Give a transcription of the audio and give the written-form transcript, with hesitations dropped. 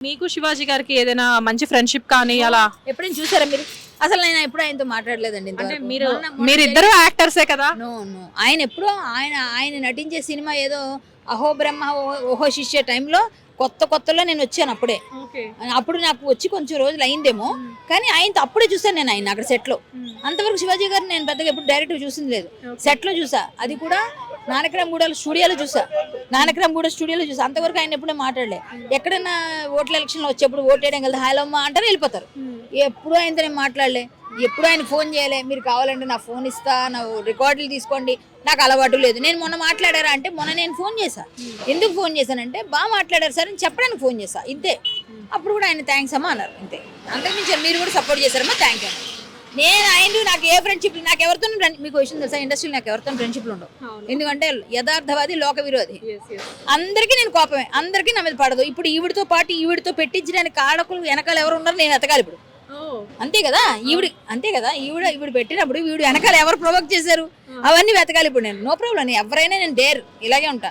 మీకు శివాజీ గారికి ఏదైనా మంచి ఫ్రెండ్షిప్ కానీ అలా? ఎప్పుడైనా చూసారా మీరు? అసలు నేను ఎప్పుడు ఆయనతో మాట్లాడలేదండి అంటే ఇంతవరకు. మీరిద్దరు యాక్టర్సే కదా? నో నో ఆయన ఎప్పుడో ఆయన నటించే సినిమా ఏదో అహో బ్రహ్మ ఓహో శిష్య టైంలో కొత్తలో నేను వచ్చాను అప్పుడే. అప్పుడు నాకు వచ్చి కొంచెం రోజులు అయిందేమో, కానీ ఆయనతో అప్పుడే చూసాను నేను ఆయన అక్కడ సెట్లో. అంతవరకు శివాజీ గారు నేను పెద్దగా ఎప్పుడు డైరెక్ట్ చూసింది లేదు, సెట్లో చూసా. అది కూడా నానక్రామ్గూడ స్టూడియోలో చూసా, అంతవరకు ఆయన ఎప్పుడూ మాట్లాడలే. ఎక్కడైనా ఓట్ల ఎలక్షన్లో వచ్చేప్పుడు ఓటు వేయడం కదా హాయ్ అమ్మ అంటారు, వెళ్ళిపోతారు. ఎప్పుడు ఆయనతో నేను మాట్లాడలే, ఎప్పుడు ఆయన ఫోన్ చేయలే. మీరు కావాలంటే నా ఫోన్ ఇస్తా, నా రికార్డులు తీసుకోండి, నాకు అలవాటు లేదు. నేను మొన్న మాట్లాడారా అంటే మొన్న నేను ఫోన్ చేశా. ఎందుకు ఫోన్ చేశానంటే బాగా మాట్లాడారు సార్ అని చెప్పడానికి ఫోన్ చేశా, ఇంతే. అప్పుడు కూడా ఆయన థ్యాంక్స్ అమ్మా అన్నారు, అంతే. అంతకుమించి మీరు కూడా సపోర్ట్ చేశారమ్మా, థ్యాంక్ యూ. నేను ఆయన నాకు ఏ ఫ్రెండ్షిప్, నాకు ఎవరితో మీకు విషయం తెలుసా, ఇండస్ట్రీలో నాకు ఎవరితో ఫ్రెండ్షిప్లు ఉండవు. ఎందుకంటే యథార్థవాది, లోక విరోధి. అందరికీ నేను కోపమే, అందరికీ నా మీద పడదు. ఇప్పుడు ఈవిడితో పాటు ఈవిడితో పెట్టించడానికి కాడకులు వెనకాల ఎవరు ఉన్నారు నేను ఎతకాలి ఇప్పుడు, అంతే కదా. ఈవిడ పెట్టినప్పుడు ఈవిడ వెనకాల ఎవరు ప్రొవోక్ చేశారు అవన్నీ వెతకాలి ఇప్పుడు నేను. నో ప్రాబ్లం, ఎవరైనా నేను డేర్ ఇలాగే ఉంటా.